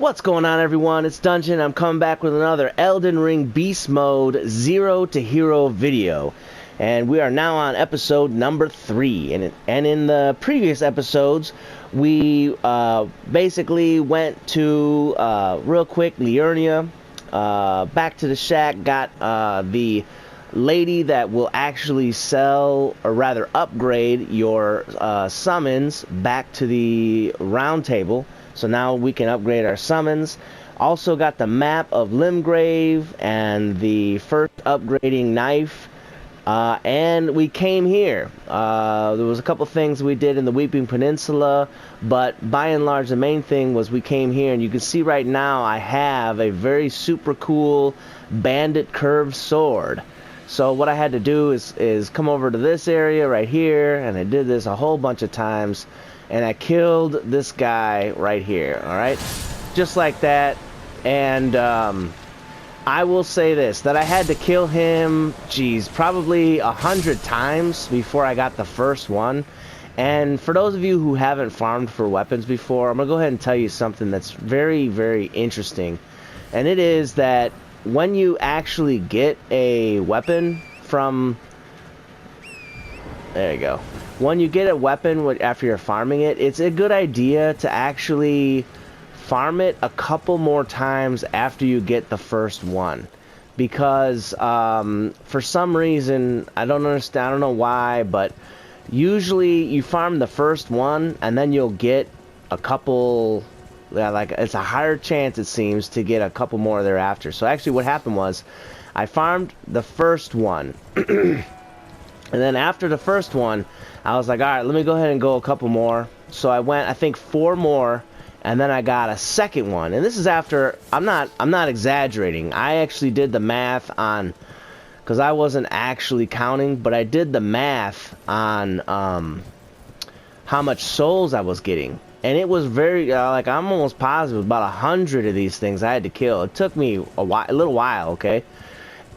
What's going on, everyone? It's Dungeon. I'm coming back with another Elden Ring Beast Mode 0 to Hero video. And we are now on episode number 3. And in the previous episodes, we basically went to, real quick, Aeonia, back to the shack, got the lady that will actually sell, or rather upgrade, your summons back to the round table. So now we can upgrade our summons. Also got the map of Limgrave and the first upgrading knife. And we came here. There was a couple things we did in the Weeping Peninsula, but by and large the main thing was we came here, and you can see right now I have a very super cool bandit curved sword. So what I had to do is come over to this area right here, and I did this a whole bunch of times. And I killed this guy right here, alright? Just like that. And I will say this, that I had to kill him, geez, probably 100 times before I got the first one. And for those of you who haven't farmed for weapons before, I'm going to go ahead and tell you something that's very, very interesting. And it is that when you actually get a weapon from... There you go. When you get a weapon after you're farming it, it's a good idea to actually farm it a couple more times after you get the first one. Because for some reason, I don't understand, I don't know why, but usually you farm the first one and then you'll get a couple, like it's a higher chance, it seems, to get a couple more thereafter. So actually what happened was, I farmed the first one. And then after the first one, I was like, alright, let me go ahead and go a couple more. So I went, I think, 4 more, and then I got a second one. And this is after, I'm not exaggerating. I actually did the math on, because I wasn't actually counting, but I did the math on how much souls I was getting. And it was very, like, I'm almost positive about 100 of these things I had to kill. It took me a little while, okay?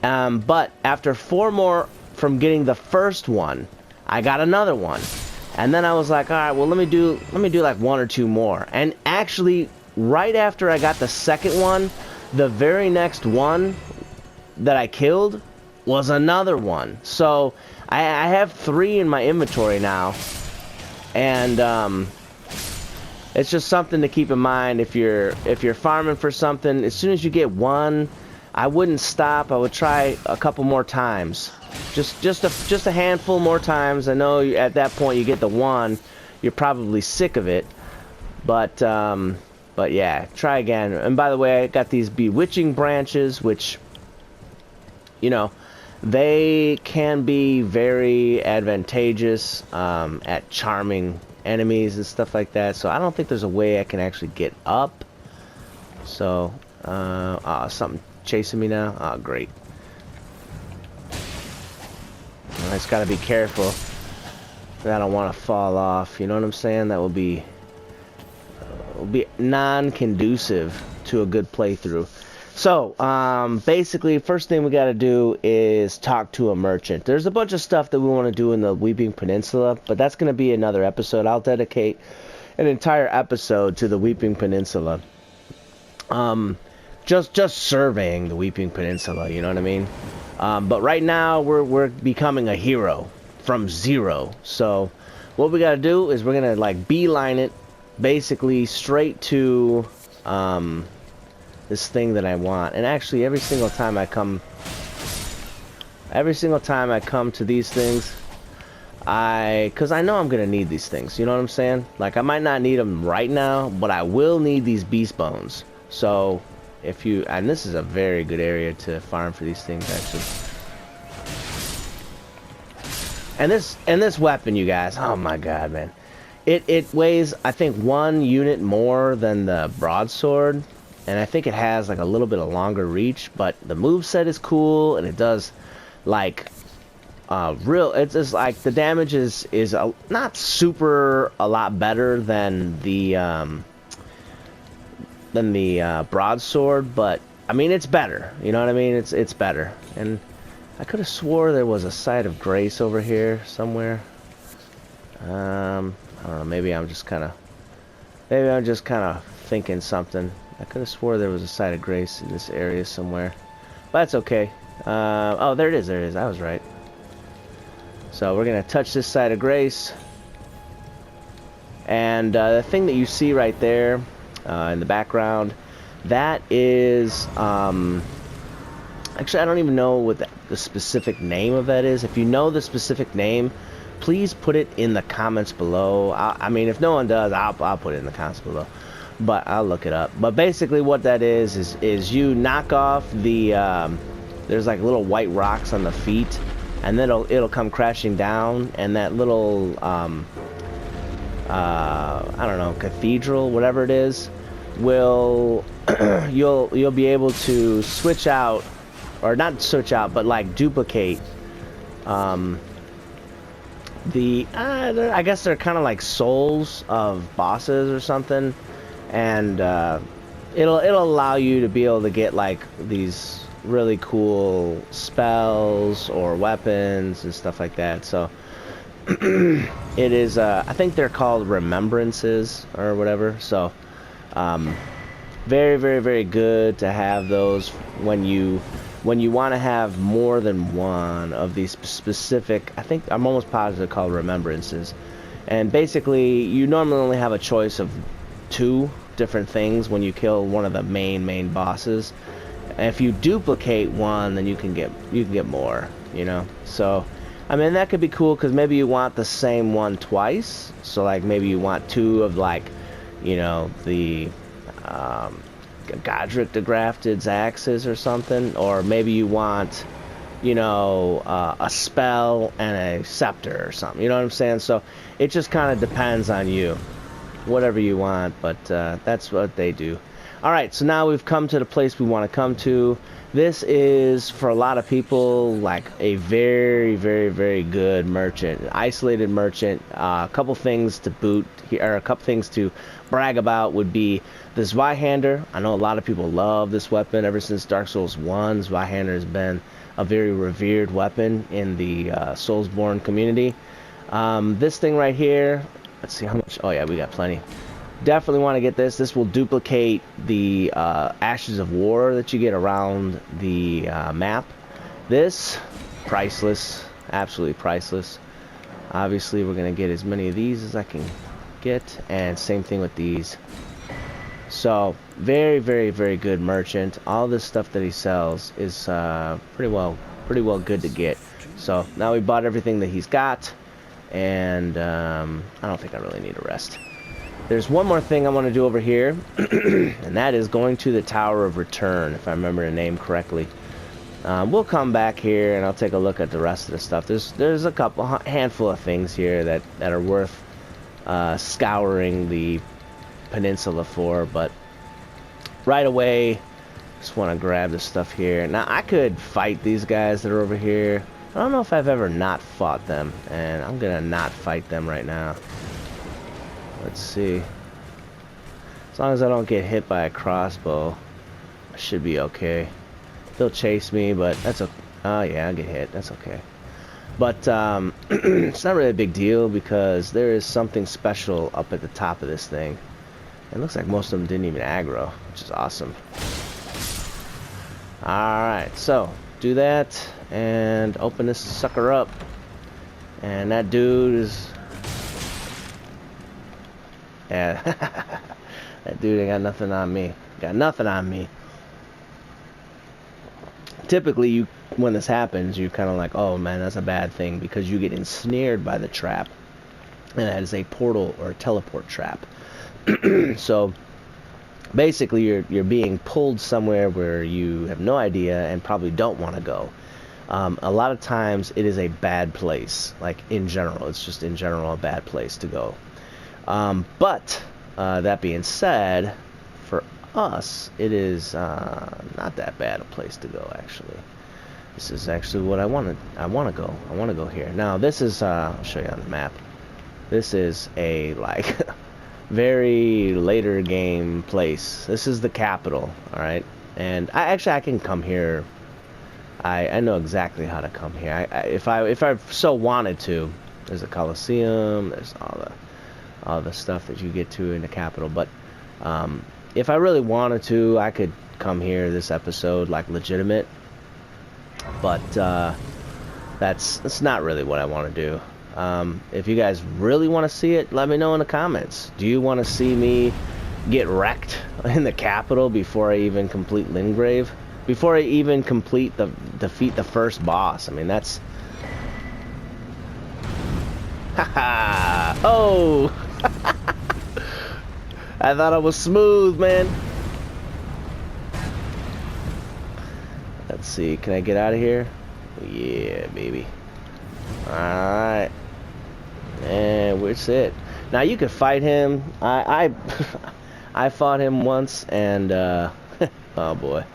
But after 4 more from getting the first one, I got another one. And then I was like, all right, well, let me do like 1 or 2 more. And actually, right after I got the second one, the very next one that I killed was another one. So I have 3 in my inventory now. And it's just something to keep in mind if you're farming for something. As soon as you get one, I wouldn't stop. I would try a couple more times. Just a handful more times. I know at that point you get the one, you're probably sick of it. But yeah, try again. And by the way, I got these bewitching branches, which, you know, they can be very advantageous at charming enemies and stuff like that. So I don't think there's a way I can actually get up. So, something chasing me now. Oh, great. I just gotta be careful that I don't want to fall off. You know what I'm saying? That will be non-conducive to a good playthrough. So, basically, first thing we gotta do is talk to a merchant. There's a bunch of stuff that we want to do in the Weeping Peninsula, but that's gonna be another episode. I'll dedicate an entire episode to the Weeping Peninsula. Just surveying the Weeping Peninsula, you know what I mean? But right now we're becoming a hero from 0. So what we gotta do is we're gonna like beeline it basically straight to this thing that I want. And actually every single time I come to these things, because I know I'm gonna need these things, you know what I'm saying? Like, I might not need them right now, but I will need these beast bones. So and this is a very good area to farm for these things, actually. And this weapon, you guys, oh my god, man, it weighs, I think, 1 unit more than the broadsword, and I think it has like a little bit of longer reach. But the moveset is cool, and it does like it's just like the damage is not super a lot better than the broadsword, but I mean, it's better, you know what I mean? It's better. And I could have swore there was a site of grace over here somewhere. I don't know, maybe I'm just kind of thinking something. I could have swore there was a site of grace in this area somewhere. But that's okay. Oh, there it is. There it is. I was right. So we're going to touch this site of grace. And the thing that you see right there in the background, that is... actually, I don't even know what the specific name of that is. If you know the specific name, please put it in the comments below. I mean, if no one does, I'll put it in the comments below. But I'll look it up. But basically what that is you knock off the... there's like little white rocks on the feet. And then it'll come crashing down. And that little... I don't know, cathedral, whatever it is, will... you'll be able to switch out... Or not switch out, but like duplicate... I guess they're kind of like souls of bosses or something, and it'll allow you to be able to get like these really cool spells or weapons and stuff like that. So it is I think they're called remembrances or whatever. So very, very, very good to have those when you want to have more than one of these specific, I think I'm almost positive called remembrances. And basically, you normally only have a choice of 2 different things when you kill one of the main bosses. And if you duplicate one, then you can get more, you know. So, I mean, that could be cool because maybe you want the same one twice. So, like, maybe you want 2 of, like, you know, the Godric the Grafted's axes or something, or maybe you want, you know, a spell and a scepter or something, you know what I'm saying? So it just kind of depends on you, whatever you want, but that's what they do. Alright, so now we've come to the place we want to come to. This is, for a lot of people, like a very, very, very good merchant, isolated merchant. A couple things to boot here, or a couple things to brag about would be the Zweihander. I know a lot of people love this weapon. Ever since Dark Souls 1, Zweihander has been a very revered weapon in the Soulsborne community. This thing right here, let's see how much. Oh yeah, we got plenty. Definitely want to get this. This will duplicate the Ashes of War that you get around the map. This, priceless. Absolutely priceless. Obviously, we're going to get as many of these as I can get. And same thing with these. So, very, very, very good merchant. All this stuff that he sells is pretty well good to get. So, now we bought everything that he's got. And I don't think I really need a rest. There's one more thing I want to do over here, and that is going to the Tower of Return, if I remember the name correctly. We'll come back here, and I'll take a look at the rest of the stuff. There's a handful of things here that are worth scouring the peninsula for, but right away, just want to grab the stuff here. Now, I could fight these guys that are over here. I don't know if I've ever not fought them, and I'm going to not fight them right now. Let's see. As long as I don't get hit by a crossbow, I should be okay. They'll chase me, but that's okay. Oh yeah, I'll get hit. That's okay. But it's not really a big deal because there is something special up at the top of this thing. It looks like most of them didn't even aggro, which is awesome. Alright, so do that and open this sucker up. And that dude is... Yeah, that dude ain't got nothing on me. Got nothing on me. Typically, when this happens, you're kind of like, oh man, that's a bad thing, because you get ensnared by the trap. And that is a portal or a teleport trap. So, basically, you're being pulled somewhere where you have no idea and probably don't want to go. A lot of times, it is a bad place. Like, in general, it's just in general a bad place to go. But that being said, for us, it is not that bad a place to go. Actually, this is actually what I want to go. I want to go here. Now, this is I'll show you on the map. This is a like very later game place. This is the capital. All right, and I can come here. I know exactly how to come here. If I so wanted to. There's a Colosseum. There's all the stuff that you get to in the capital, but if I really wanted to, I could come here this episode, like, legitimate. But, that's not really what I want to do. If you guys really want to see it, let me know in the comments. Do you want to see me get wrecked in the capital before I even complete Lingrave? Before I even defeat the first boss? I mean, that's... Haha! Oh! I thought I was smooth, man. Let's see, can I get out of here? Yeah, baby. Alright. And where's it? Now you could fight him. I fought him once, and oh boy.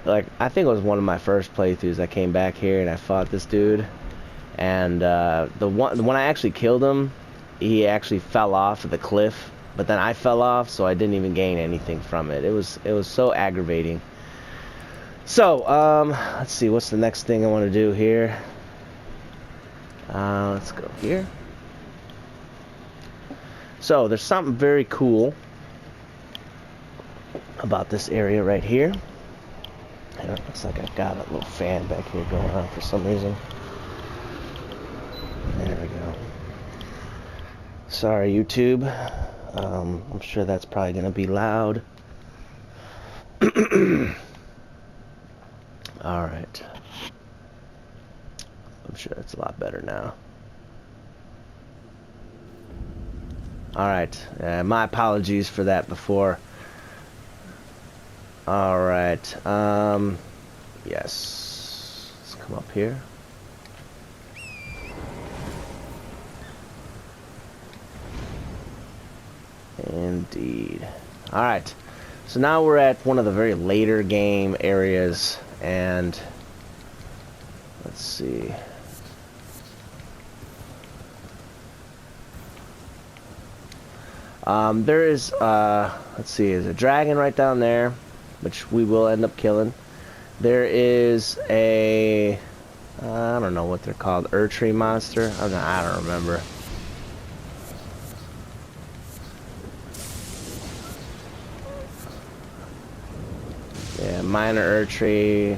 Like, I think it was one of my first playthroughs. I came back here and I fought this dude, and when I actually killed him, he actually fell off of the cliff, but then I fell off, so I didn't even gain anything from it. It was so aggravating. So, let's see, what's the next thing I want to do here? Let's go here. So, there's something very cool about this area right here. And it looks like I've got a little fan back here going on for some reason. There we go. Sorry, YouTube. I'm sure that's probably going to be loud. Alright. I'm sure it's a lot better now. Alright. My apologies for that before. Alright. Yes. Let's come up here. Indeed. Alright. So now we're at one of the very later game areas, and let's see. There is, let's see, there's a dragon right down there, which we will end up killing. There is a, I don't know what they're called, Erdtree monster? I don't remember. Yeah, minor Erdtree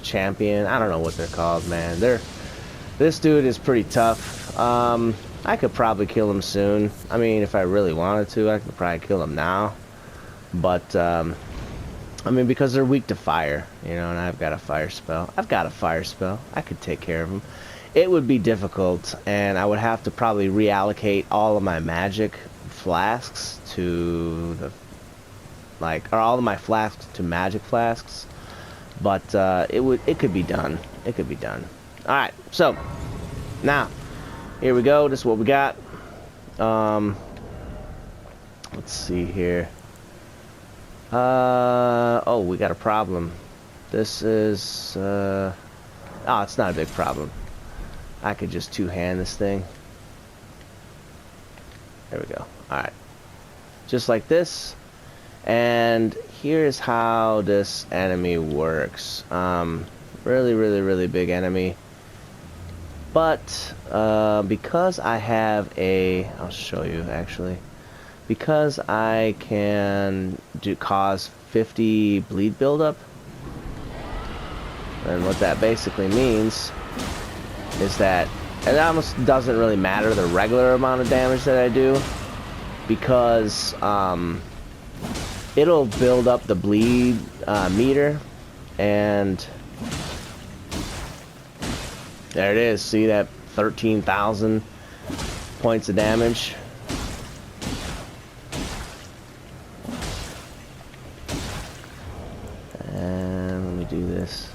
champion. I don't know what they're called, man. This dude is pretty tough. I could probably kill him soon. I mean, if I really wanted to, I could probably kill him now. But, I mean, because they're weak to fire, you know, and I've got a fire spell. I could take care of him. It would be difficult, and I would have to probably reallocate all of my magic flasks to the... like, or all of my flasks to magic flasks, but it could be done. It could be done. All right, so now here we go. This is what we got. Let's see here. Oh, we got a problem. This is oh, it's not a big problem. I could just two-hand this thing. There we go. All right, just like this. And here's how this enemy works. Really, really, really big enemy. But because I have a... I'll show you, actually. Because I can cause 50 bleed buildup. And what that basically means is that it almost doesn't really matter the regular amount of damage that I do. Because... it'll build up the bleed meter, and there it is. See that 13,000 points of damage? And let me do this.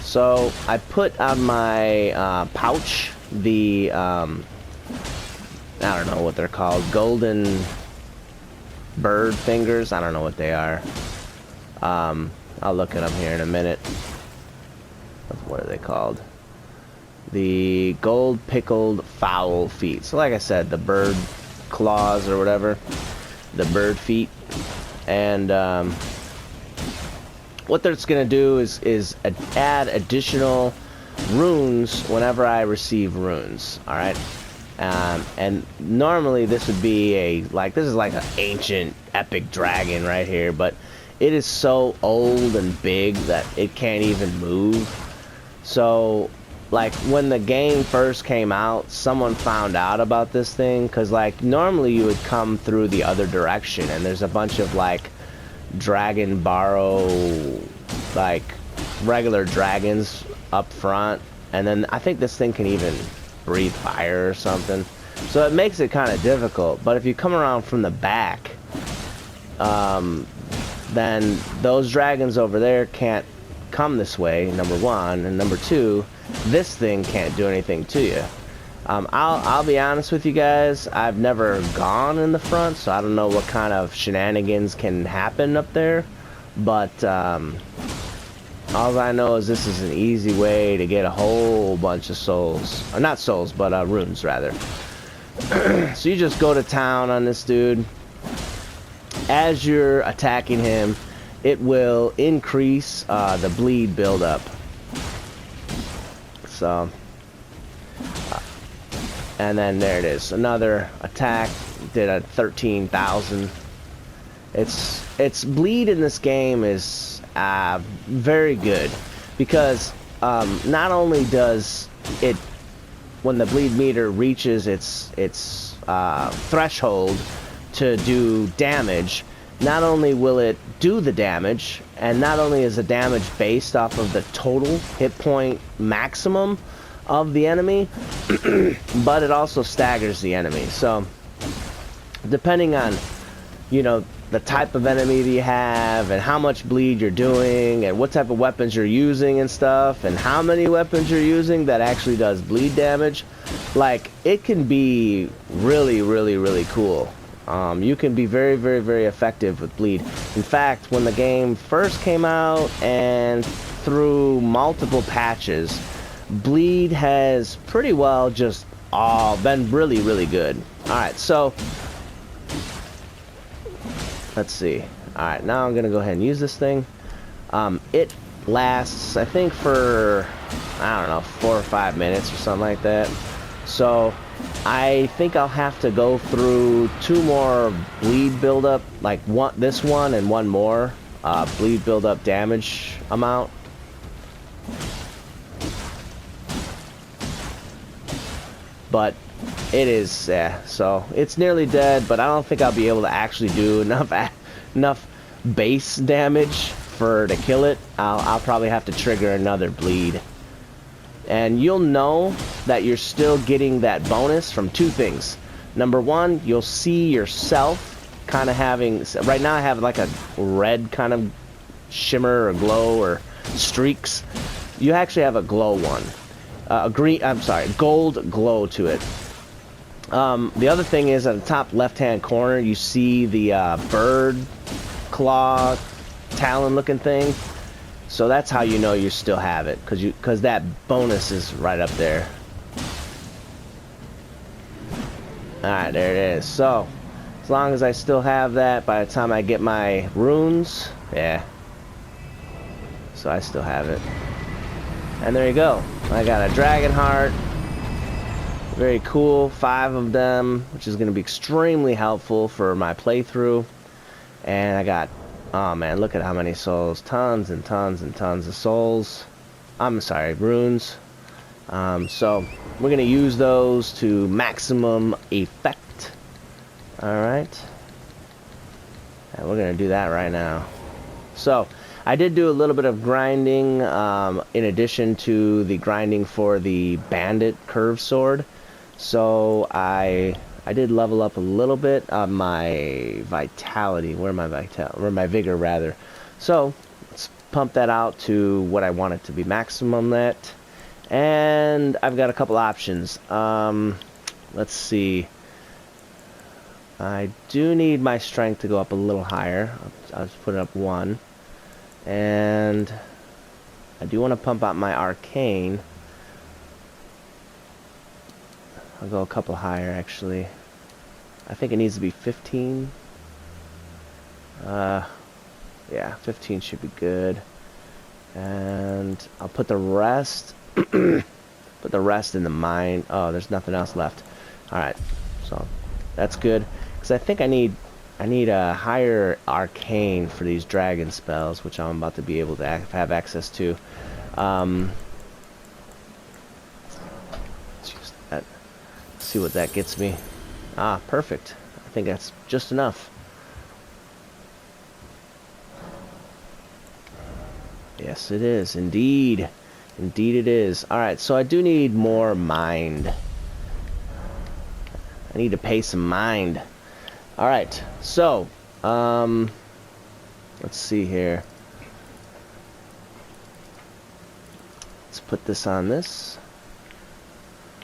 So I put on my pouch the I don't know what they're called, golden bird fingers. I don't know what they are. I'll look at them here in a minute. What are they called? The gold pickled fowl feet. So like I said, the bird claws or whatever, the bird feet. And what that's gonna do is add additional runes whenever I receive runes. All right. And normally this would be this is like an ancient epic dragon right here, but it is so old and big that it can't even move. So like when the game first came out, someone found out about this thing, because like normally you would come through the other direction and there's a bunch of like Dragonbarrow, like regular dragons up front, and then I think this thing can even breathe fire or something, so it makes it kind of difficult. But if you come around from the back, then those dragons over there can't come this way, number one, and number two, this thing can't do anything to you. I'll be honest with you guys, I've never gone in the front, so I don't know what kind of shenanigans can happen up there, but all I know is this is an easy way to get a whole bunch of souls. Or not souls, but runes, rather. So you just go to town on this dude. As you're attacking him, it will increase the bleed buildup. So, and then there it is. Another attack did a 13,000. Its bleed in this game is very good, because not only does it, when the bleed meter reaches its threshold to do damage, not only will it do the damage, and not only is the damage based off of the total hit point maximum of the enemy, but it also staggers the enemy. So depending on, you know, the type of enemy that you have, and how much bleed you're doing, and what type of weapons you're using and stuff, and how many weapons you're using that actually does bleed damage, like, it can be really, really, really cool. You can be very, very, very effective with bleed. In fact, when the game first came out and through multiple patches, bleed has pretty well just been really, really good. Alright, so let's see. Alright, now I'm going to go ahead and use this thing. It lasts, I think, for, I don't know, 4 or 5 minutes or something like that. So I think I'll have to go through 2 more bleed buildup, like this one and one more bleed buildup damage amount. But it is, yeah, so it's nearly dead, but I don't think I'll be able to actually do enough base damage to kill it. I'll probably have to trigger another bleed. And you'll know that you're still getting that bonus from 2 things. Number one, you'll see yourself kind of having, right now I have like a red kind of shimmer or glow or streaks. You actually have a glow one. Gold glow to it. The other thing is, at the top left-hand corner, you see the bird claw talon looking thing. So that's how you know you still have it, because that bonus is right up there. Alright, there it is. So, as long as I still have that by the time I get my runes, yeah. So I still have it. And there you go. I got a dragon heart. Very cool. 5 of them, which is going to be extremely helpful for my playthrough. And I got, oh man, look at how many souls. Tons and tons and tons of souls. I'm sorry, runes. So we're going to use those to maximum effect. Alright. And we're going to do that right now. So, I did do a little bit of grinding in addition to the grinding for the bandit curved sword. So I did level up a little bit on my vitality. Where my vigor rather. So let's pump that out to what I want it to be maximum at. And I've got a couple options. Let's see. I do need my strength to go up a little higher. I'll just put it up 1. And I do want to pump out my arcane. I'll go a couple higher, actually. I think it needs to be 15. Yeah, 15 should be good. And I'll put the rest put the rest in the mine. Oh, there's nothing else left. Alright, so that's good. Because I think I need a higher arcane for these dragon spells, which I'm about to be able to have access to. Let's use that. See what that gets me. Ah, perfect. I think that's just enough. Yes, it is. Indeed. Indeed it is. Alright, so I do need more mind. I need to pay some mind. Alright, so, let's see here. Let's put this on this.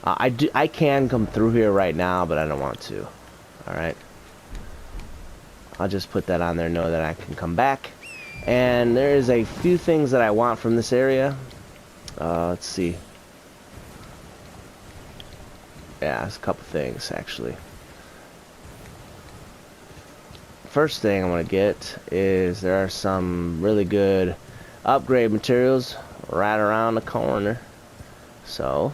I can come through here right now, but I don't want to. Alright. I'll just put that on there, know that I can come back. And there's a few things that I want from this area. Let's see. Yeah, there's a couple things, actually. First thing I want to get is there are some really good upgrade materials right around the corner. So,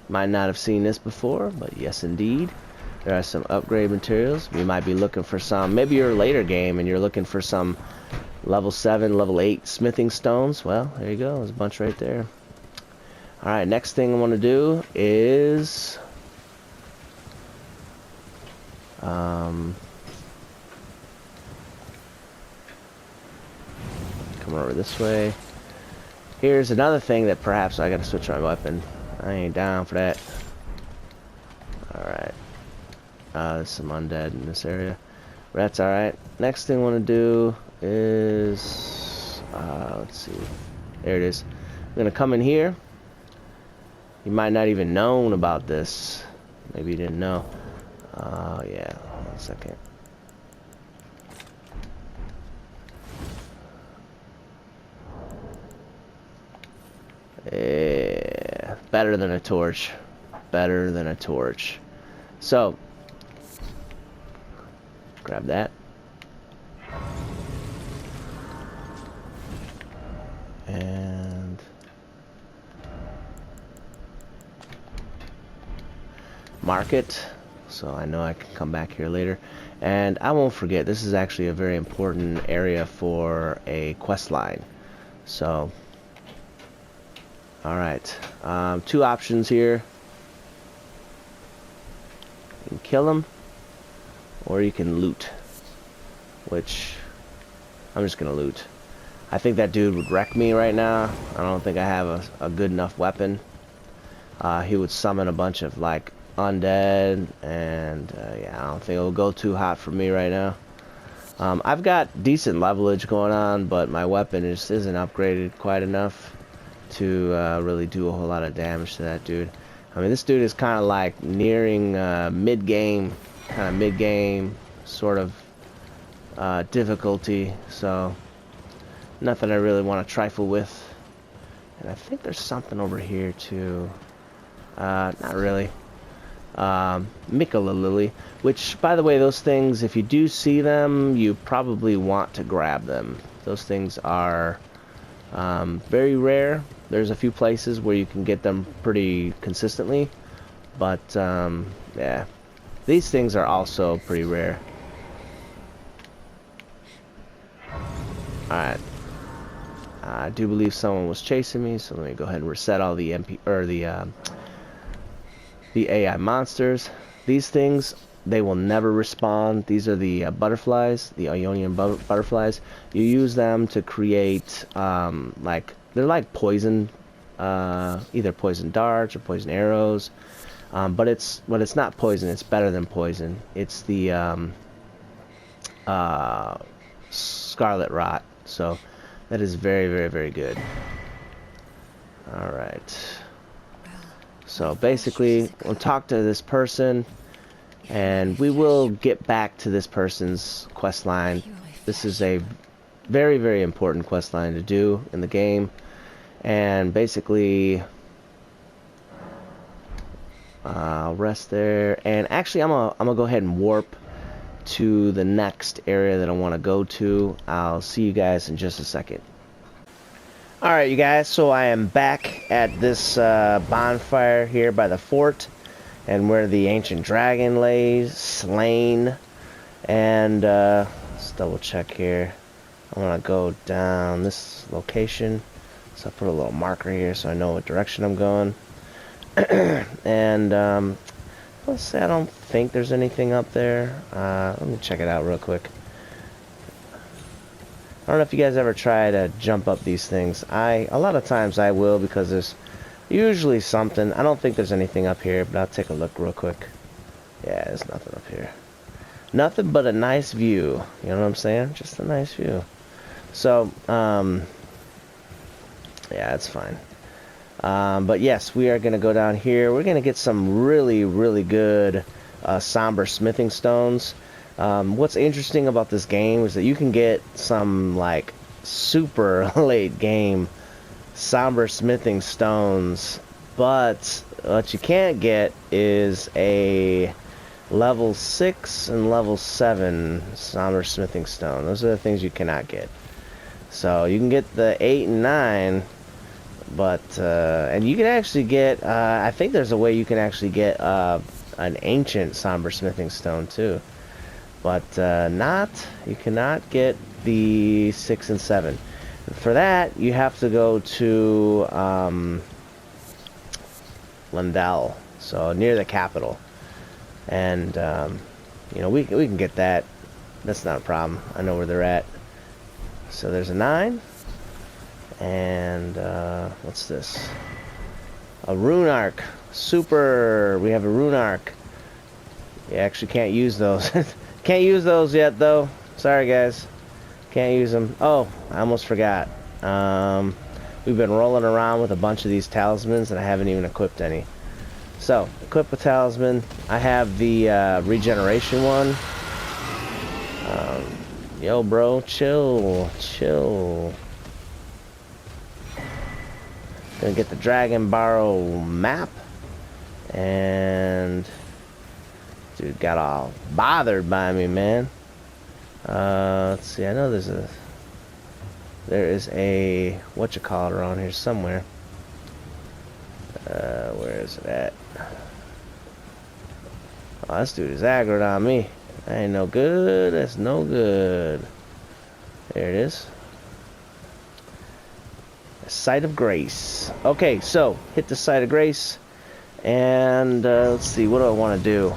might not have seen this before, but yes indeed. There are some upgrade materials. You might be looking for some, maybe you're a later game and you're looking for some level 7, level 8 smithing stones. Well, there you go. There's a bunch right there. Alright, next thing I want to do is come over this way. Here's another thing that perhaps I gotta switch my weapon. I ain't down for that. Alright. There's some undead in this area. But that's alright. Next thing I want to do is... let's see. There it is. I'm going to come in here. You might not even known about this. Maybe you didn't know. Yeah. 1 second. Yeah. Better than a torch. Better than a torch. So... grab that. And mark it so I know I can come back here later. And I won't forget, this is actually a very important area for a quest line. So alright, 2 options here. You can kill them, or you can loot, which I'm just gonna loot. I think that dude would wreck me right now. I don't think I have a good enough weapon. He would summon a bunch of like undead, and yeah, I don't think it'll go too hot for me right now. I've got decent levelage going on, but my weapon just isn't upgraded quite enough to really do a whole lot of damage to that dude. I mean, this dude is kind of like nearing mid-game, sort of difficulty, so nothing I really want to trifle with. And I think there's something over here too. Not really. Mikola Lily, which, by the way, those things, if you do see them, you probably want to grab them. Those things are very rare. There's a few places where you can get them pretty consistently, but yeah, these things are also pretty rare. Alright. I do believe someone was chasing me, so let me go ahead and reset all the the AI monsters. These things, they will never respawn. These are the butterflies, the Aeonian butterflies. You use them to create like, they're like poison, either poison darts or poison arrows, but it's not poison. It's better than poison. It's the scarlet rot. So that is very, very, very good. All right. So basically, we'll talk to this person, and we will get back to this person's quest line. This is a very, very important quest line to do in the game, and basically, I'll rest there. And actually, I'm gonna go ahead and warp to the next area that I want to go to. I'll see you guys in just a second. Alright, you guys, so I am back at this bonfire here by the fort, and where the ancient dragon lays, slain. And let's double check here. I want to go down this location, so I put a little marker here so I know what direction I'm going. And let's say I don't think there's anything up there. Let me check it out real quick. I don't know if you guys ever try to jump up these things. A lot of times I will, because there's usually something. I don't think there's anything up here, but I'll take a look real quick. Yeah, there's nothing up here. Nothing but a nice view. You know what I'm saying? Just a nice view. So, yeah, it's fine. But yes, we are going to go down here. We're going to get some really, really good somber smithing stones. What's interesting about this game is that you can get some like super late game somber smithing stones, but what you can't get is a level 6 and level 7 somber smithing stone. Those are the things you cannot get. So you can get the 8 and 9, but and you can actually get I think there's a way you can actually get an ancient somber smithing stone too. But you cannot get the 6 and 7. For that, you have to go to Lendal, so near the capital. And, you know, we can get that. That's not a problem. I know where they're at. So there's a 9. And, what's this? A rune arc. Super. We have a rune arc. You actually can't use those. Can't use those yet, though. Sorry, guys. Can't use them. Oh, I almost forgot. We've been rolling around with a bunch of these talismans, and I haven't even equipped any. So, equip a talisman. I have the regeneration one. Yo, bro, chill. Chill. Gonna get the Dragonbarrow map. And... dude got all bothered by me, man. Let's see, I know there is a whatchamacallit around here somewhere. Where is it at? Oh, this dude is aggroed on me. That ain't no good. That's no good. There it is. A site of grace. Okay, so hit the site of grace, and let's see, what do I want to do?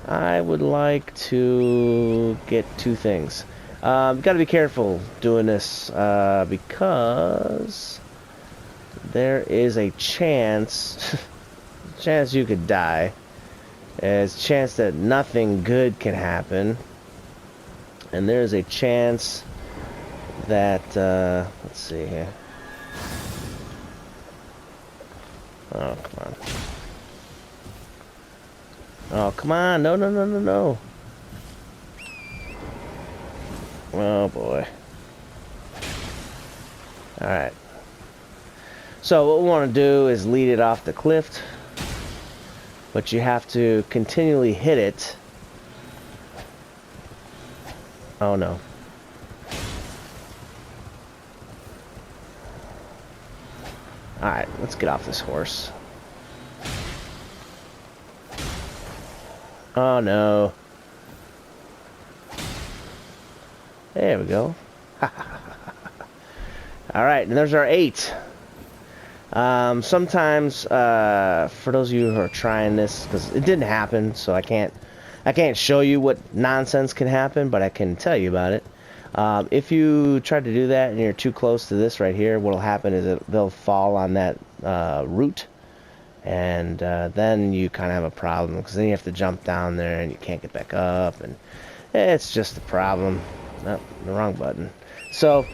I would like to get 2 things. Got to be careful doing this because there is a chance you could die. There's a chance that nothing good can happen, and there's a chance that let's see here. Oh, come on. Oh, come on. No, no, no, no, no. Oh, boy. Alright. So, what we want to do is lead it off the cliff. But you have to continually hit it. Oh, no. Alright, let's get off this horse. Oh no. There we go. Alright, and there's our 8. Sometimes, for those of you who are trying this, because it didn't happen, so I can't show you what nonsense can happen, but I can tell you about it. If you try to do that and you're too close to this right here, what'll happen is they'll fall on that root. And then you kind of have a problem, because then you have to jump down there and you can't get back up, and it's just a problem. Oh, the wrong button. So,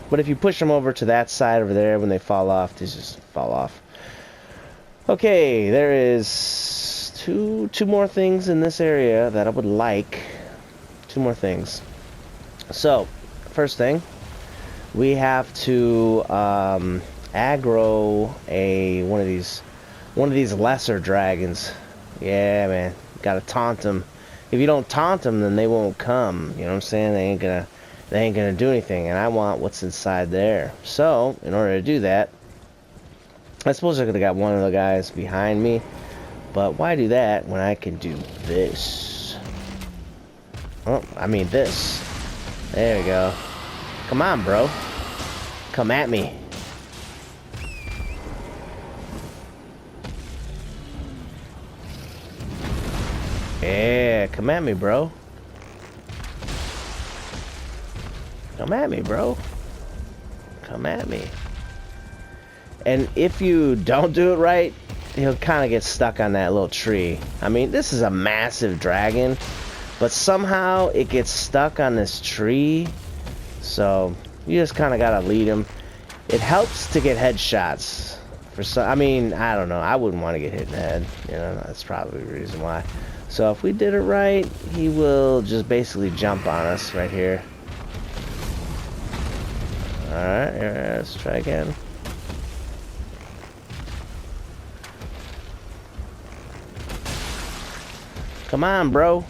but if you push them over to that side over there, when they fall off, they just fall off. Okay, there is two more things in this area that I would like. 2 more things. So, first thing, we have to aggro one of these lesser dragons. Yeah, man, gotta taunt them. If you don't taunt them, then they won't come. You know what I'm saying? They ain't gonna they ain't gonna do anything, and I want what's inside there. So, in order to do that, I suppose I could have got one of the guys behind me, but why do that when I can do this? Oh, I mean this. There we go. Come on, bro. Come at me. Yeah, come at me, bro. Come at me, bro. Come at me. And if you don't do it right, he'll kind of get stuck on that little tree. I mean, this is a massive dragon, but somehow it gets stuck on this tree. So you just kind of gotta lead him. It helps to get headshots. For some, I mean, I don't know. I wouldn't want to get hit in the head. You know, that's probably the reason why. So if we did it right, he will just basically jump on us right here. Alright, let's try again. Come on, bro.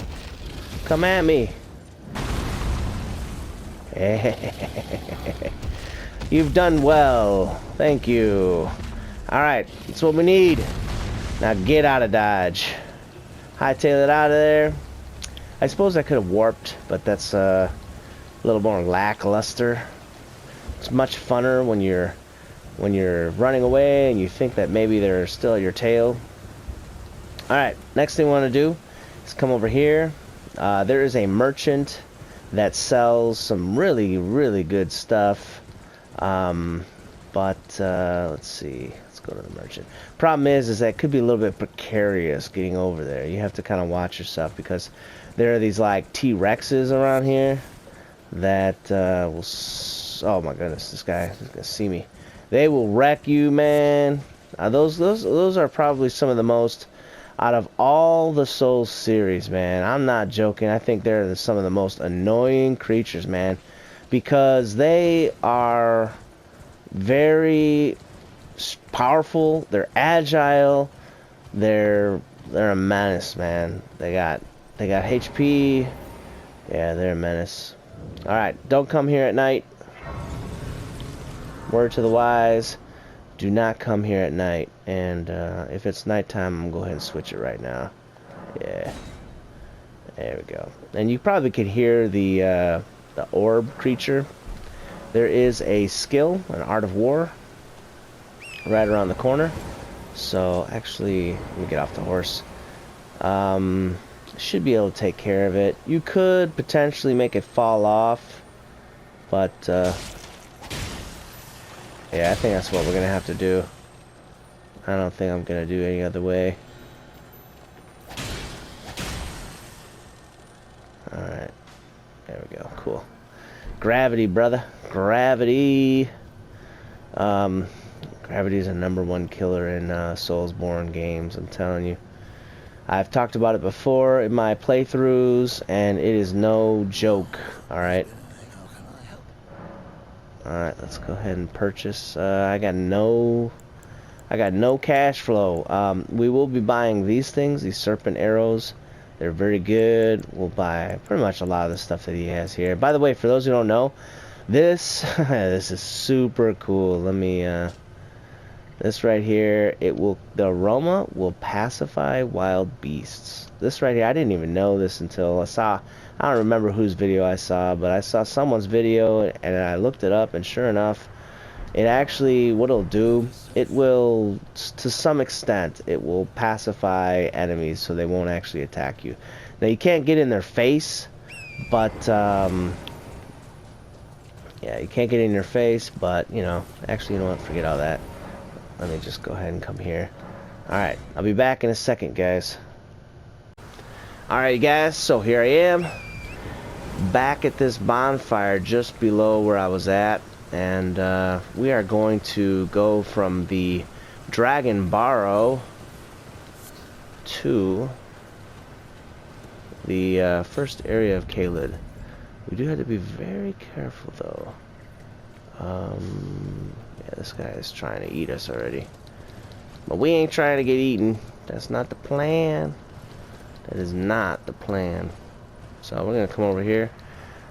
Come at me. You've done well. Thank you. Alright, that's what we need. Now get out of Dodge. Hightail it out of there. I suppose I could have warped, but that's a little more lackluster. It's much funner when you're running away and you think that maybe they're still at your tail. Alright, next thing we want to do is come over here. There is a merchant that sells some really, really good stuff. But let's see. Let's go to the merchant. Problem is that it could be a little bit precarious getting over there. You have to kind of watch yourself because there are these like T-Rexes around here that will... Oh my goodness, this guy is gonna see me. They will wreck you, man. Those are probably some of the most, out of all the Souls series, man. I'm not joking. I think they're some of the most annoying creatures, man, because they are very powerful. They're agile. They're a menace, man. They got HP. Yeah, they're a menace. All right, don't come here at night. Word to the wise, do not come here at night. And if it's nighttime, I'm gonna go ahead and switch it right now. Yeah, there we go. And you probably could hear the orb creature. There is a skill, an art of war, right around the corner. So actually, let me get off the horse. Should be able to take care of it. You could potentially make it fall off, but yeah, I think that's what we're gonna have to do. I don't think I'm gonna do any other way. Alright. There we go. Cool. Gravity, brother. Gravity. Gravity is a #1 killer in Soulsborne games, I'm telling you. I've talked about it before in my playthroughs, and it is no joke. Alright. Alright, let's go ahead and purchase. I got no cash flow. We will be buying these things, these serpent arrows. They're very good. We'll buy pretty much a lot of the stuff that he has here. By the way, for those who don't know, this this is super cool. Let me this right here, the aroma will pacify wild beasts. This right here, I didn't even know this until I don't remember whose video I saw, but I saw someone's video and I looked it up, and sure enough, it actually, what it'll do, it will, to some extent, it will pacify enemies so they won't actually attack you. Now, you can't get in their face, but, yeah, you can't get in their face, but, you know, actually, you know what, forget all that. Let me just go ahead and come here. Alright, I'll be back in a second, guys. Alright, guys, so here I am, back at this bonfire just below where I was at. And we are going to go from the Dragonbarrow to the first area of Caelid. We do have to be very careful, though. Yeah, this guy is trying to eat us already. But we ain't trying to get eaten. That's not the plan. That is not the plan. So we're going to come over here.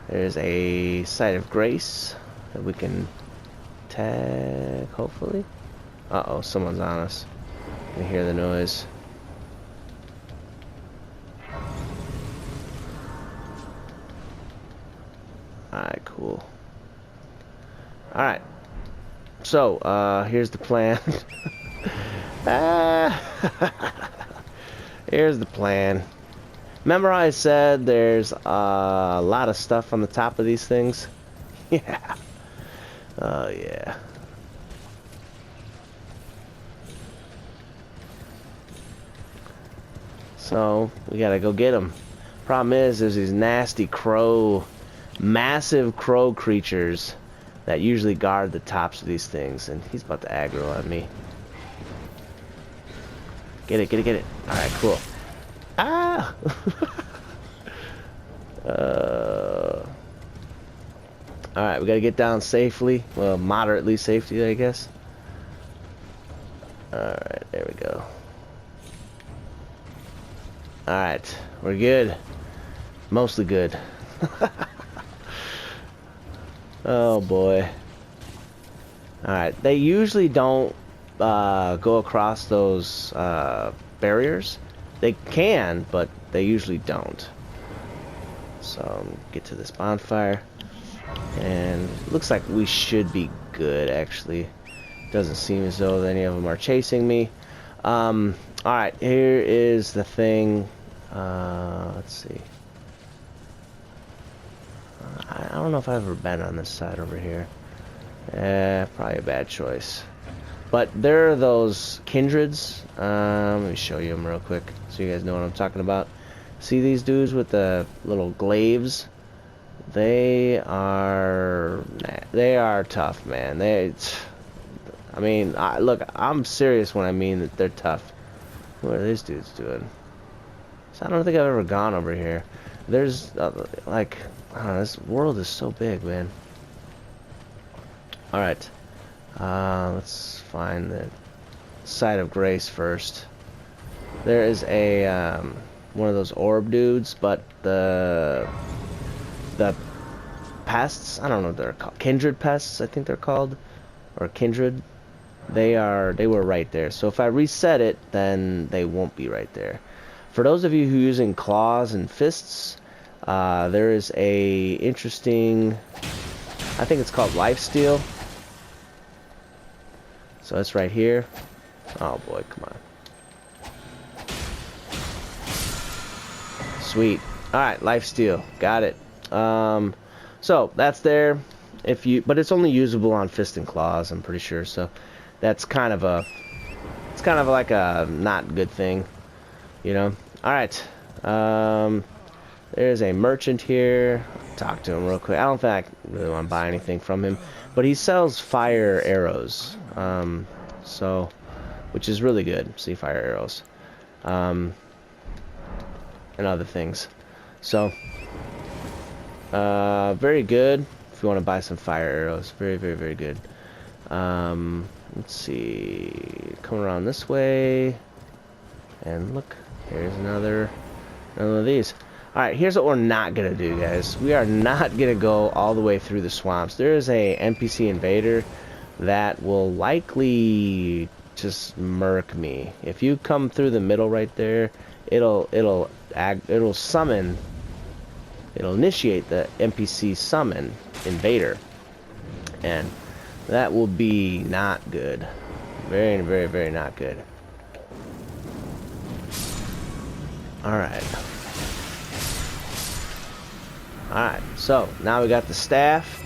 There's a site of grace that we can tag, hopefully. Uh-oh, someone's on us. I can hear the noise. Alright, cool. Alright. So, here's the plan. Here's the plan. Remember how I said there's a lot of stuff on the top of these things? Yeah. Oh, yeah. So, we gotta go get them. Problem is, there's these nasty massive crow creatures that usually guard the tops of these things, and he's about to aggro on me. Get it, get it, get it. Alright, cool. Ah! Alright, we gotta get down safely. Well, moderately safely, I guess. Alright, there we go. Alright, we're good. Mostly good. Oh boy. Alright, they usually don't go across those barriers. They can, but they usually don't. So, get to this bonfire. And it looks like we should be good, actually. Doesn't seem as though any of them are chasing me. Alright, here is the thing. Let's see. I don't know if I've ever been on this side over here. Probably a bad choice. But there are those kindreds. Let me show you them real quick so you guys know what I'm talking about. See these dudes with the little glaives? They are tough, man. Look, I'm serious when I mean that they're tough. What are these dudes doing? So I don't think I've ever gone over here. There's like, I don't know, this world is so big, man. Alright. Let's find the site of grace first. There is a one of those orb dudes, but the pests, I don't know what they're called. Kindred pests, I think they're called. Or kindred. They were right there. So if I reset it, then they won't be right there. For those of you who are using claws and fists, there is a interesting, I think it's called lifesteal. So it's right here. Oh boy, come on. Sweet. Alright, lifesteal. Got it. So that's there. But it's only usable on fist and claws, I'm pretty sure. So that's kind of like a not good thing, you know. All right. There's a merchant here. Talk to him real quick. I don't think I really want to buy anything from him, but he sells fire arrows. So, which is really good. See, fire arrows, and other things. So, very good. If you want to buy some fire arrows, very, very, very good. Let's see. Come around this way, and look. Here's another one of these. Alright, here's what we're not gonna do, guys. We are not gonna go all the way through the swamps. There is a NPC invader that will likely just murk me. If you come through the middle right there, it'll initiate the NPC summon invader. And that will be not good. Very, very, very not good. Alright. Alright, so now we got the staff.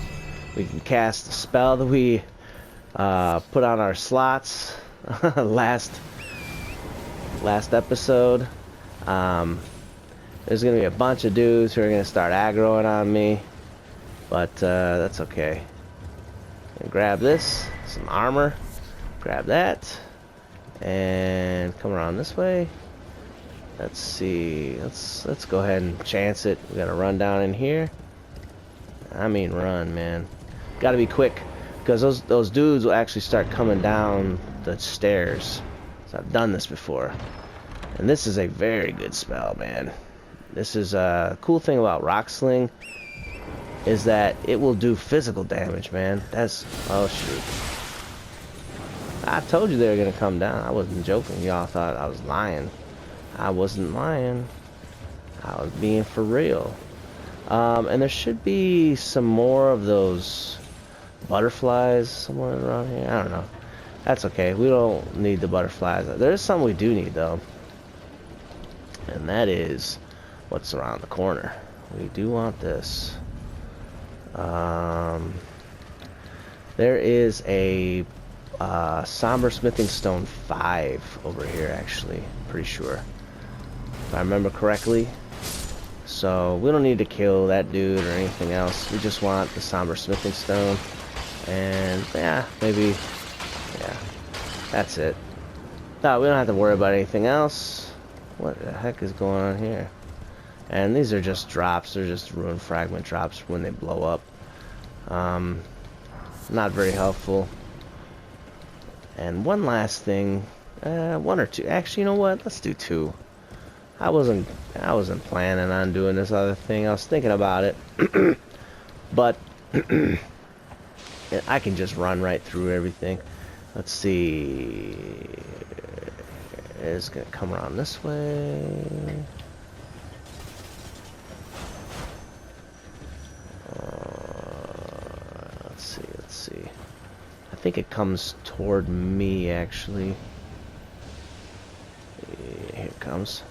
We can cast the spell that we put on our slots last episode. There's gonna be a bunch of dudes who are gonna start aggroing on me, but that's okay. Grab this, some armor, grab that, and come around this way. Let's see. Let's go ahead and chance it. We gotta run down in here. I mean, run, man. Gotta be quick, because those dudes will actually start coming down the stairs. So I've done this before, and this is a very good spell, man. This is a cool thing about Rock Sling is that it will do physical damage, man. That's... oh, shoot. I told you they were going to come down. I wasn't joking. Y'all thought I was lying. I wasn't lying. I was being for real. And there should be some more of those butterflies somewhere around here. I don't know. That's okay. We don't need the butterflies. There's some we do need, though. And that is what's around the corner. We do want this. There is a Somber Smithing Stone 5 over here, actually. Pretty sure. If I remember correctly. So, we don't need to kill that dude or anything else. We just want the Somber Smithing Stone. And, yeah, maybe... yeah, that's it. No, we don't have to worry about anything else. What the heck is going on here? And these are just drops. They're just Rune Fragment drops when they blow up. Not very helpful. And one last thing. One or two. Actually, you know what? Let's do two. I wasn't planning on doing this other thing. I was thinking about it. But I can just run right through everything. Let's see. It's gonna come around this way. Let's see. I think it comes toward me, actually. Here it comes.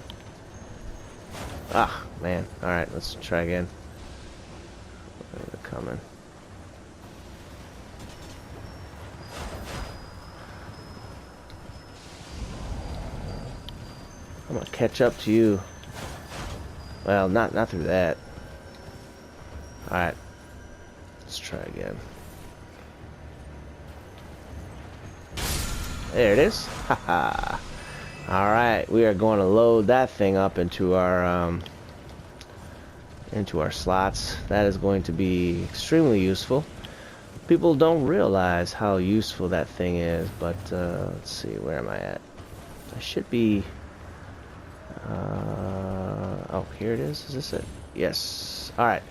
Ah, man. Alright, let's try again. They're coming. I'm gonna catch up to you. Well, not through that. Alright. Let's try again. There it is. Haha. Alright, we are going to load that thing up into our slots. That is going to be extremely useful. People don't realize how useful that thing is, but let's see, where am I at? I should be oh, here it is. Is this it? Yes. Alright.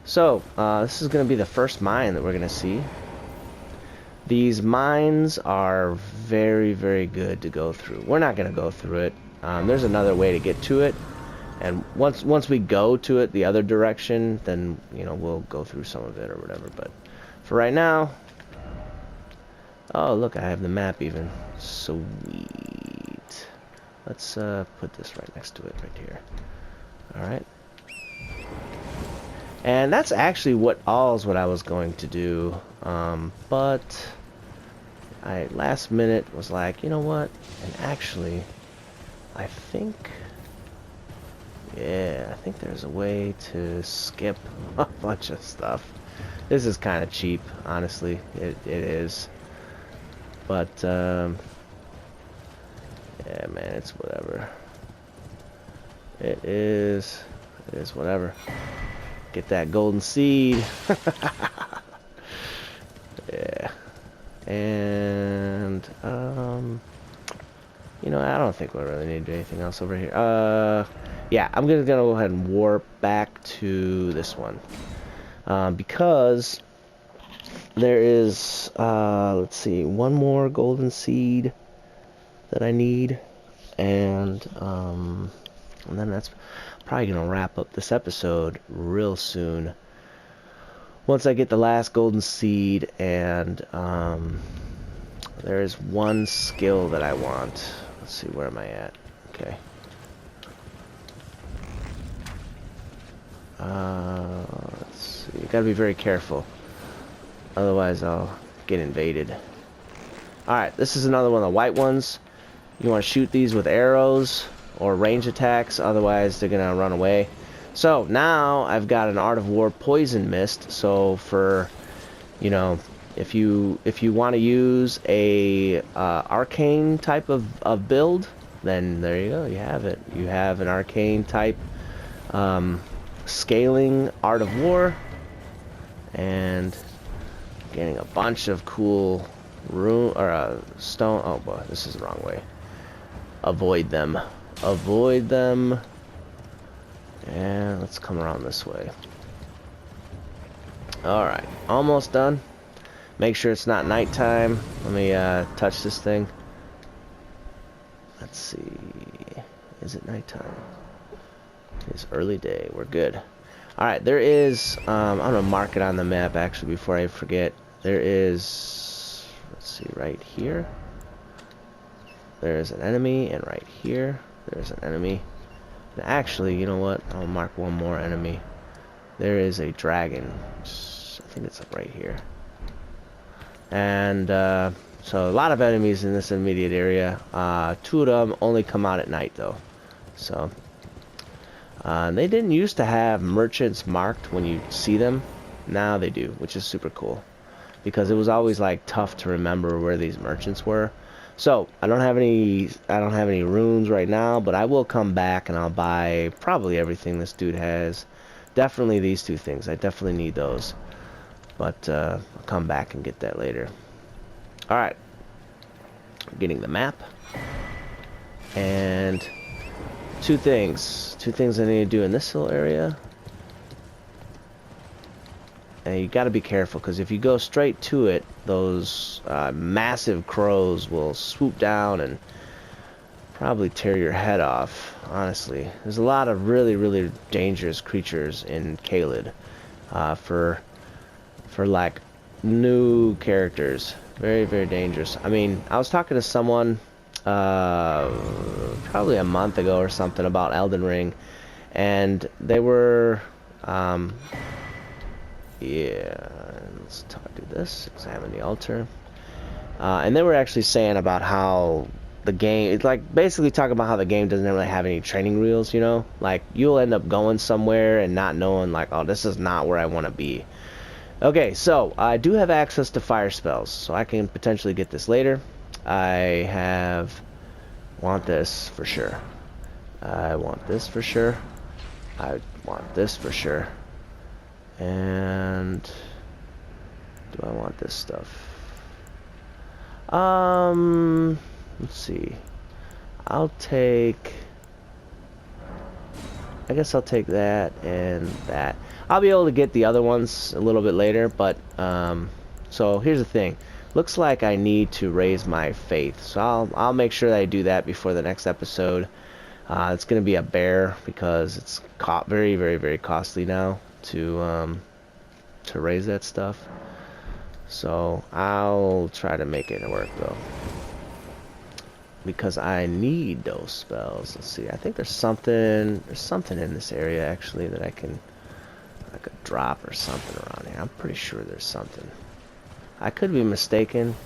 So, this is going to be the first mine that we're going to see. These mines are very, very good to go through. We're not going to go through it. There's another way to get to it. And once we go to it the other direction, then, you know, we'll go through some of it or whatever. But for right now... oh, look, I have the map even. Sweet. Let's put this right next to it right here. Alright. And that's actually what I was going to do. But I last minute was like, you know what? And actually, I think... yeah, I think there's a way to skip a bunch of stuff. This is kind of cheap, honestly. It is. But, yeah, man, it's whatever. It is whatever. Get that golden seed. Yeah. And, you know, I don't think we really need anything else over here. Yeah, I'm gonna go ahead and warp back to this one. Because there is, let's see, one more golden seed that I need. And then that's probably gonna wrap up this episode real soon. Once I get the last golden seed, and there is one skill that I want. Let's see, where am I at? Okay. Let's see. You gotta be very careful, otherwise I'll get invaded. Alright, this is another one of the white ones. You want to shoot these with arrows or range attacks, otherwise they're gonna run away. So now I've got an Art of War Poison Mist. So for, you know, if you want to use a arcane type of build, then there you go. You have it. You have an arcane type scaling Art of War, and getting a bunch of cool rune or stone. Oh boy, this is the wrong way. Avoid them. Avoid them. And let's come around this way. Alright, almost done. Make sure it's not nighttime. Let me touch this thing. Let's see. Is it nighttime? It's early day. We're good. Alright, there is... I'm going to mark it on the map, actually, before I forget. There is... Let's see, right here. There's an enemy, and right here, there's an enemy. And actually, you know what? I'll mark one more enemy. There is a dragon. I think it's right here. And so a lot of enemies in this immediate area. 2 of them only come out at night though. So they didn't used to have merchants marked when you see them. Now they do, which is super cool. Because it was always like tough to remember where these merchants were. So I don't have any runes right now, but I will come back and I'll buy probably everything this dude has. Definitely these 2 things. I definitely need those. But I'll come back and get that later. Alright. Getting the map. And 2 things. 2 things I need to do in this little area. And you gotta be careful, because if you go straight to it, those massive crows will swoop down and probably tear your head off, honestly. There's a lot of really, really dangerous creatures in Caelid. For like new characters. Very, very dangerous. I mean, I was talking to someone probably a month ago or something about Elden Ring, and they were yeah, let's do this. Examine the altar. And they were actually saying about how the game, it's like basically talking about how the game doesn't really have any training wheels, you know? Like, you'll end up going somewhere and not knowing, like, oh, this is not where I want to be. Okay, so I do have access to fire spells, so I can potentially get this later. Want this for sure. I want this for sure. I want this for sure. And do I want this stuff? Let's see. I guess I'll take that and that. I'll be able to get the other ones a little bit later, but so here's the thing. Looks like I need to raise my faith, so I'll make sure that I do that before the next episode. It's gonna be a bear because it's very, very, very costly now to raise that stuff. So I'll try to make it work though, because I need those spells. Let's see. I think there's something in this area actually that I could drop or something around here. I'm pretty sure there's something. I could be mistaken,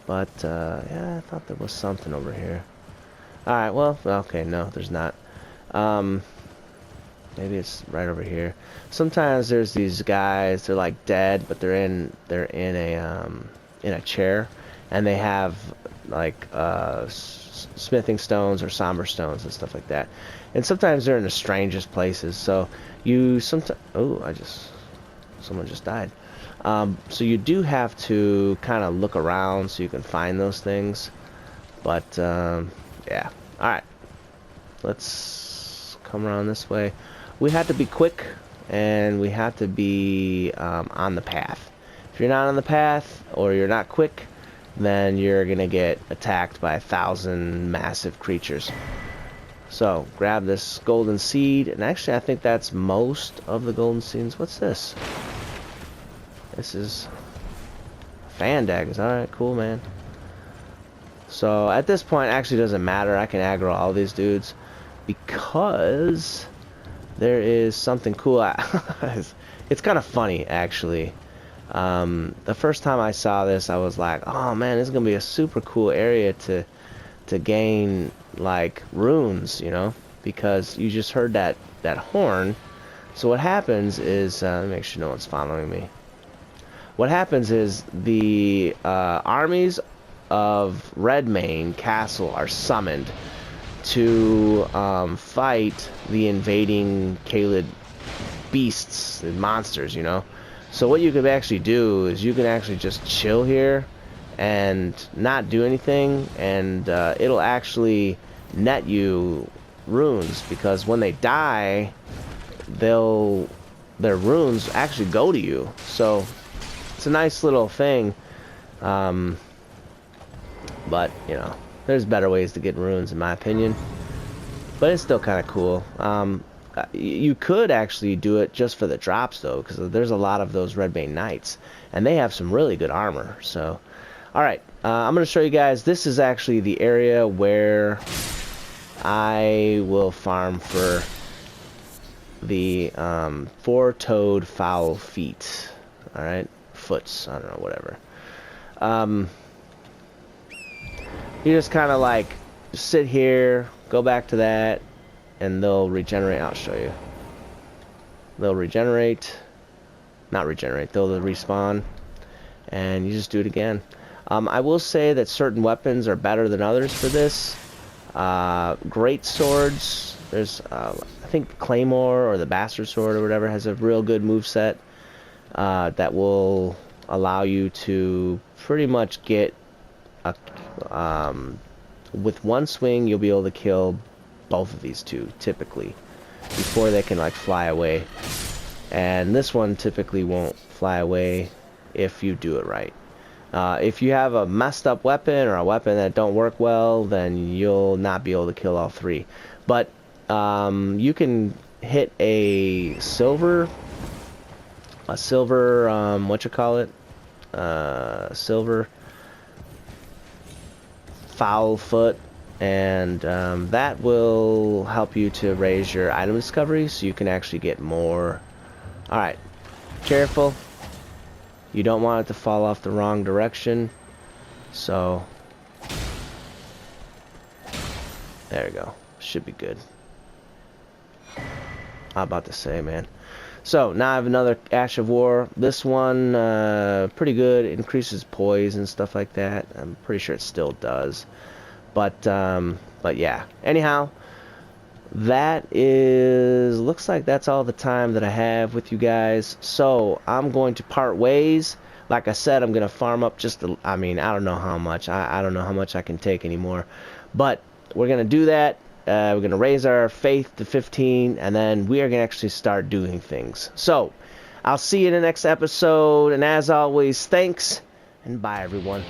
but yeah, I thought there was something over here. Alright, well, okay, no, there's not. Maybe it's right over here. Sometimes there's these guys, they're like dead, but they're in a chair, and they have like smithing stones or somber stones and stuff like that. And sometimes they're in the strangest places. So someone just died. So you do have to kind of look around so you can find those things. But yeah. Alright. Let's come around this way. We have to be quick, and we have to be on the path. If you're not on the path, or you're not quick, then you're gonna get attacked by 1,000 massive creatures. So grab this golden seed, and actually I think that's most of the golden seeds. What's this? This is fan daggers. Alright, cool, man. So at this point, it actually doesn't matter. I can aggro all these dudes because there is something cool. It's kind of funny, actually. The first time I saw this, I was like, oh man, this is gonna be a super cool area to gain like runes, you know, because you just heard that horn. So what happens is, let me make sure no one's following me. What happens is the armies of Redmane Castle are summoned to fight the invading Caelid beasts and monsters, you know. So what you could actually do is you can actually just chill here and not do anything, and it'll actually net you runes, because when they die, they'll their runes actually go to you. So it's a nice little thing. But, you know, there's better ways to get runes in my opinion. But it's still kind of cool. You could actually do it just for the drops though, because there's a lot of those Redmane Knights. And they have some really good armor. So, alright, I'm going to show you guys. This is actually the area where I will farm for the four-toed foul feet. Alright, foots, I don't know, whatever. You just kind of like sit here, go back to that, and they'll regenerate. I'll show you. They'll regenerate. Not regenerate, they'll respawn. And you just do it again. I will say that certain weapons are better than others for this. Great swords. There's, I think, Claymore or the Bastard Sword or whatever has a real good moveset that will allow you to pretty much get a, with one swing you'll be able to kill both of these two typically before they can like fly away. And this one typically won't fly away if you do it right. If you have a messed up weapon or a weapon that don't work well, then you'll not be able to kill all three. But you can hit a silver silver foul foot, and that will help you to raise your item discovery so you can actually get more. Alright, careful. You don't want it to fall off the wrong direction. So, there we go. Should be good. I'm about to say, man. So, now I have another Ash of War. This one, pretty good. It increases poise and stuff like that. I'm pretty sure it still does. But yeah. Anyhow, that is... looks like that's all the time that I have with you guys. So, I'm going to part ways. Like I said, I'm going to farm up just... I mean, I don't know how much. I don't know how much I can take anymore. But, we're going to do that. We're going to raise our faith to 15, and then we are going to actually start doing things. So, I'll see you in the next episode, and as always, thanks, and bye, everyone.